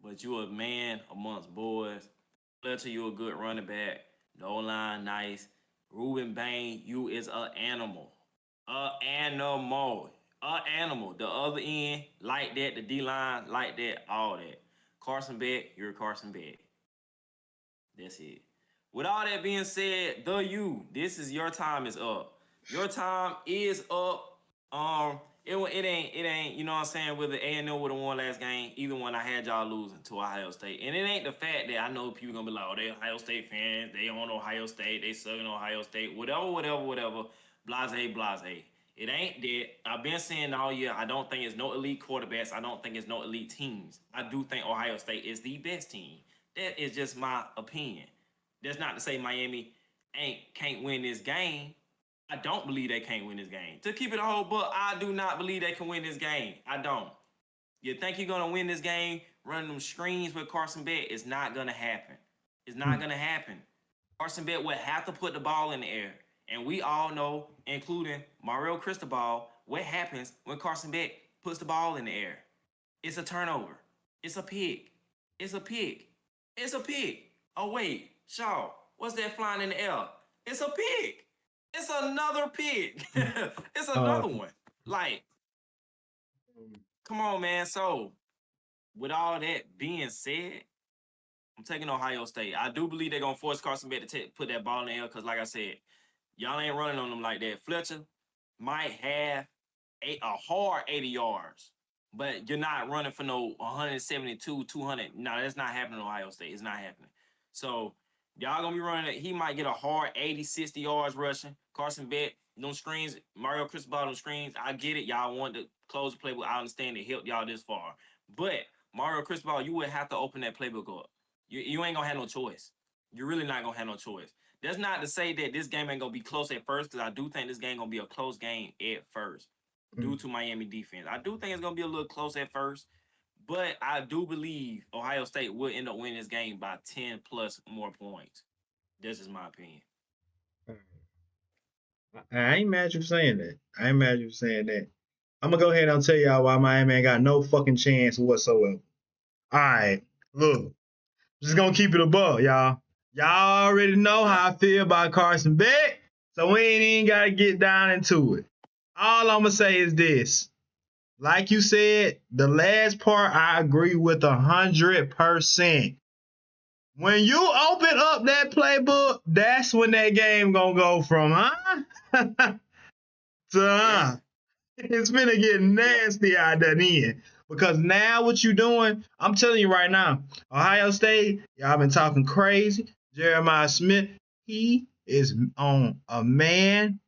But you a man amongst boys. Fletcher, you a good running back. No line, nice. Ruben Bain, you is a animal. A animal. A animal. The other end, like that. The D line, like that. All that. Carson Beck, you're Carson Beck. That's it. With all that being said, this is your time is up. Your time is up. It ain't. You know what I'm saying? Whether A&M would have won last game, even when I had y'all losing to Ohio State, and it ain't the fact that I know people gonna be like, oh, they Ohio State fans, they on Ohio State, they sucking Ohio State, whatever. Blase. It ain't that. I've been saying all year. I don't think it's no elite quarterbacks. I don't think it's no elite teams. I do think Ohio State is the best team. That is just my opinion. That's not to say Miami can't win this game. I don't believe they can't win this game. To keep it a whole book, I do not believe they can win this game. I don't. You think you're gonna win this game running them screens with Carson Beck? It's not gonna happen. It's not gonna happen. Carson Beck would have to put the ball in the air. And we all know, including Mario Cristobal, what happens when Carson Beck puts the ball in the air. It's a turnover. It's a pick. It's a pick. It's a pick. Oh, wait, Shaw, what's that flying in the air? It's a pick. It's another pick. It's Uh, another one. Like, come on, man. So, with all that being said, I'm taking Ohio State. I do believe they're going to force Carson Beck to put that ball in the air because, like I said, y'all ain't running on them like that. Fletcher might have a hard 80 yards, but you're not running for no 172, 200. No, that's not happening in Ohio State. It's not happening. So y'all gonna be running it. He might get a hard 80, 60 yards rushing. Carson Beck, them screens, Mario Cristobal, them screens. I get it. Y'all want to close the playbook. I understand it helped y'all this far. But Mario Cristobal, you would have to open that playbook up. You ain't gonna have no choice. You're really not gonna have no choice. That's not to say that this game ain't gonna be close at first, because I do think this game gonna be a close game at first due to Miami defense. I do think it's gonna be a little close at first, but I do believe Ohio State will end up winning this game by 10 plus more points. This is my opinion. I ain't mad at you saying that. I ain't mad at you saying that. I'm gonna go ahead and tell y'all why Miami ain't got no fucking chance whatsoever. All right, look, just gonna keep it above, y'all. Y'all already know how I feel about Carson Beck, so we ain't even gotta get down into it. All I'm gonna say is this. Like you said, the last part I agree with 100%. When you open up that playbook, that's when that game gonna go from to. It's gonna get nasty out that end. Because now what you doing, I'm telling you right now, Ohio State, y'all been talking crazy. Jeremiah Smith, he is on a man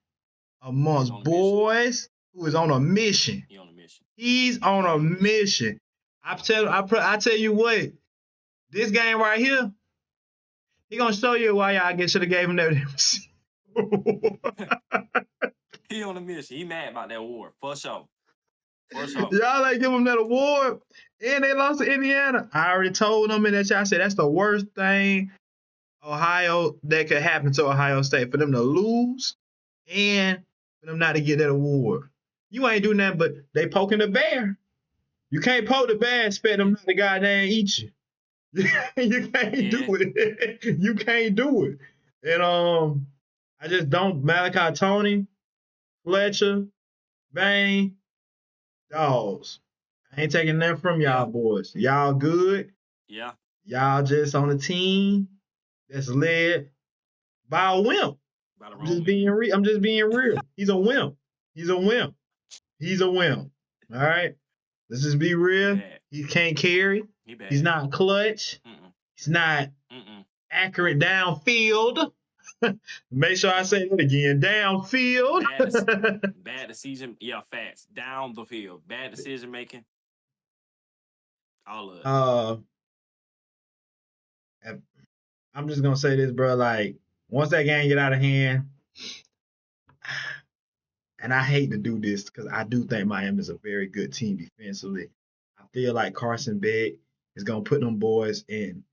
amongst boys who is on a mission. He on a mission. He's on a mission. I tell you what, this game right here, he gonna show you why y'all should have gave him that. He on a mission. He mad about that award for sure. For sure. Y'all ain't give him that award, and they lost to Indiana. I already told them in that chat. I said that's the worst thing that could happen to Ohio State, for them to lose and for them not to get that award. You ain't doing that, but they poking the bear. You can't poke the bear and expect them not to goddamn eat you. You can't do it. You can't do it. And I just don't. Malachi Tony, Fletcher, Bang, dogs. I ain't taking that from y'all boys. Y'all good. Yeah. Y'all just on a team that's led by a wimp. I'm just being real. He's a wimp. He's a wimp. He's a wimp. All right. Let's just be real. He can't carry. He's not clutch. He's not accurate downfield. Make sure I say that again. Downfield. Bad decision. Yeah, facts. Down the field. Bad decision making. All of it. I'm just gonna say this, bro. Like, once that game get out of hand, and I hate to do this because I do think Miami is a very good team defensively. I feel like Carson Beck is gonna put them boys in.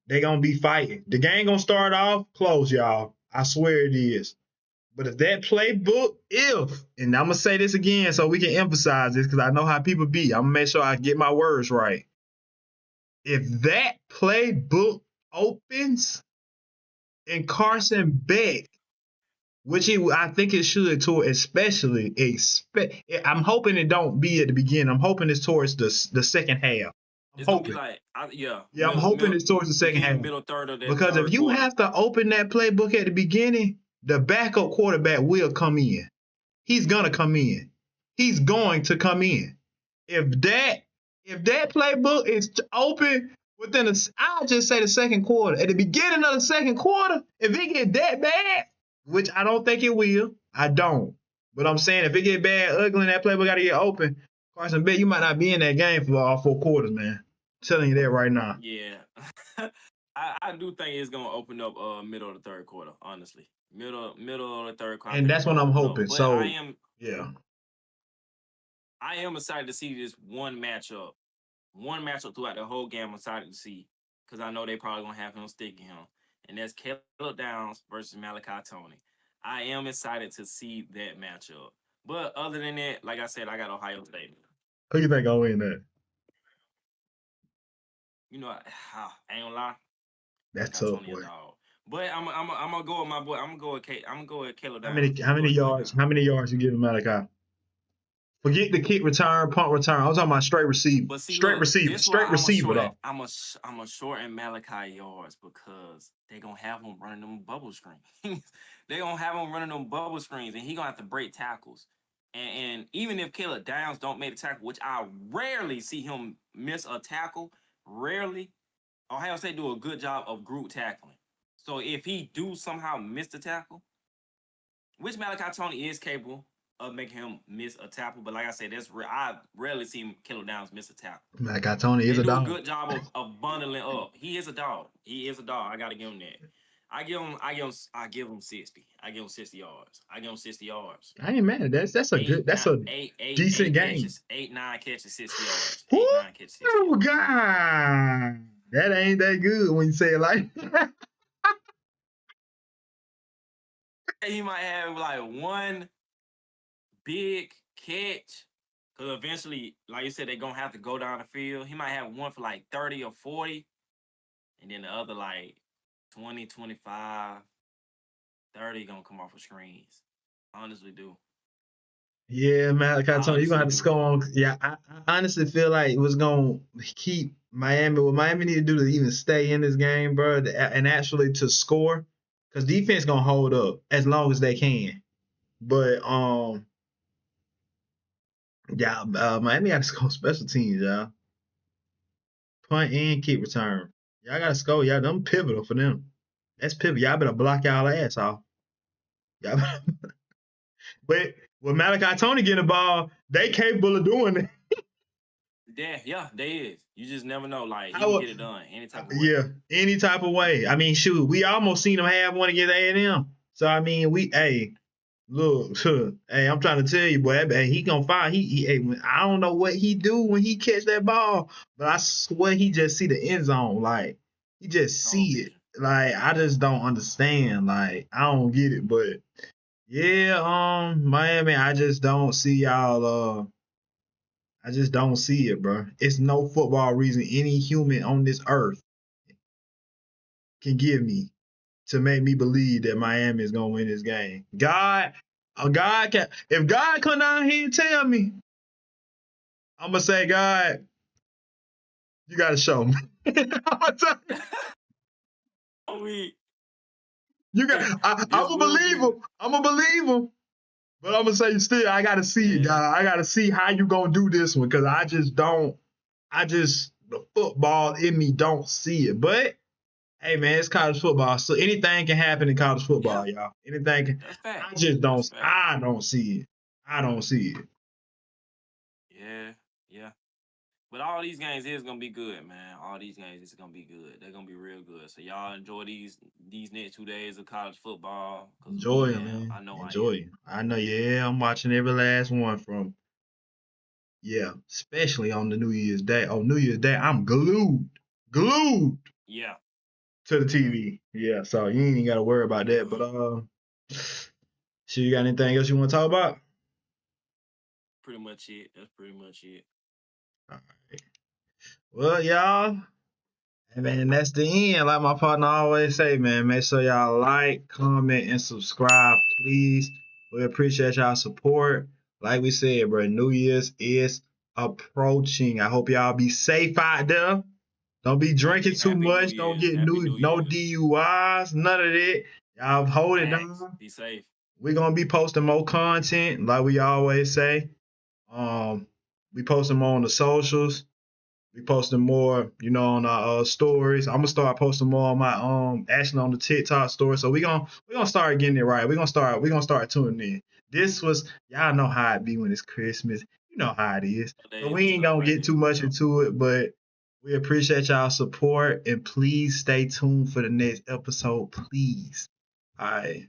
They gonna be fighting. The game gonna start off close, y'all. I swear it is. But if that playbook, and I'm gonna say this again so we can emphasize this because I know how people be. I'm gonna make sure I get my words right. If that playbook opens and Carson Beck, which I think it should too, I'm hoping it don't be at the beginning. I'm hoping it's towards the second half. It's gonna be like, I'm hoping it's towards the second half. Middle third of that because if you have to open that playbook at the beginning, the backup quarterback will come in. He's gonna come in. He's going to come in. If that playbook is open within I'll just say the second quarter. At the beginning of the second quarter, if it get that bad, which I don't think it will, I don't. But I'm saying if it get bad, ugly, and that playbook got to get open, Carson Beck, you might not be in that game for all 4 quarters, man. I'm telling you that right now. Yeah. I do think it's gonna open up middle of the third quarter, honestly. Middle of the third quarter. And that's what I'm hoping. But so I am excited to see this one matchup throughout the whole game. I'm excited to see because I know they probably gonna have him sticking him, and that's Caleb Downs versus Malachi Tony. I am excited to see that matchup. But other than that, like I said, I got Ohio State. Who you think gonna win that? You know, I ain't gonna lie. That's tough, boy. But I'm gonna go with my boy. I'm gonna go with Caleb Downs. How many yards? How many yards you giving Malachi? Forget the kick return, punt return. I was talking about straight receiver. But see, straight receiver, though. I'm a shorten Malachi yards because they gonna have him running them bubble screens. They gonna have him running them bubble screens, and he gonna have to break tackles. And even if Caleb Downs don't make the tackle, which I rarely see him miss a tackle, rarely, Ohio State do a good job of group tackling. So if he do somehow miss the tackle, which Malachi Tony is capable of making him miss a tackle, but like I said, I rarely see Caleb Downs miss a tackle. Malachi Tony is a dog. They do a good job of bundling up. He is a dog. I gotta give him that. I give him 60. I give him 60 yards. I ain't mad. That's a decent game. Catches, 9 catches, 60 yards. 9 catches, 60 yards. Oh God, that ain't that good when you say it like that. He might have like one big catch. Because eventually, like you said, they're going to have to go down the field. He might have one for like 30 or 40. And then the other like 20, 25, 30 going to come off of screens. I honestly do. Yeah, man. Like I told you, you're gonna honestly have to do. score on. Yeah, I honestly feel like it was gonna keep Miami. What Miami need to do to even stay in this game, bro, and actually to score, because defense gonna hold up as long as they can. But yeah, Miami got to score special teams, y'all. Punt and kick return. Y'all got to score. Y'all, them pivotal for them. That's pivotal. Y'all better block y'all ass off. Y'all better, but with Malachi Tony getting the ball, they capable of doing it. Yeah, they is. You just never know. Like, he I can would, get it done any type of way. yeah, any type of way. I mean, shoot, we almost seen them have one against A&M. So I mean, hey, look, hey, I'm trying to tell you, boy, he gonna find. I don't know what he do when he catch that ball, but I swear he just see the end zone. Like he just Tunnel see it. vision. Like I just don't understand. Like I don't get it. But yeah, Miami, I just don't see y'all. I just don't see it, bro. It's no football reason any human on this earth can give me to make me believe that Miami is gonna win this game. God can. If God come down here and tell me, I'm gonna say, God, you gotta show me. We You got. I'm this gonna will believe be him. I'm gonna believe him. But I'm gonna say still, I gotta see it, yeah. God. I gotta see how you gonna do this one, because I just don't. The football in me don't see it. But hey, man, it's college football, so anything can happen in college Yeah, football, y'all. Anything can. that's fact. I just don't. That's fact. I don't see it. I don't see it. Yeah. But all these games is gonna be good, man. All these games is gonna be good. They're gonna be real good. So y'all enjoy these next 2 days of college football. Cause me, Enjoy it, man, man. I know I Enjoy am. it. I know. Yeah, I'm watching every last one from. Yeah, especially on the New Year's Day. On New Year's Day, I'm glued Yeah. to the Yeah. TV. Yeah, so you ain't even got to worry about Yeah. that. But so you got anything else you want to talk about? Pretty much it. That's pretty much it. All right. Well, y'all. And man, that's the end. Like my partner always say, man, make sure y'all like, comment, and subscribe, please. We appreciate y'all support. Like we said, bro, New Year's is approaching. I hope y'all be safe out there. Don't be drinking too Happy New much. Don't Year's. get Happy New no Year's. DUIs, none of that. Y'all hold it Facts. down. Be safe. We're gonna be posting more content, like we always say. We posting more on the socials. We posting more, on our stories. I'm gonna start posting more on my actually on the TikTok story. So we gonna start getting it right. We gonna start tuning in. This was y'all know how it be when it's Christmas. You know how it is. So Days and we ain't stuff gonna like get that. too much Yeah. into it, but we appreciate y'all support and please stay tuned for the next episode, please. All right.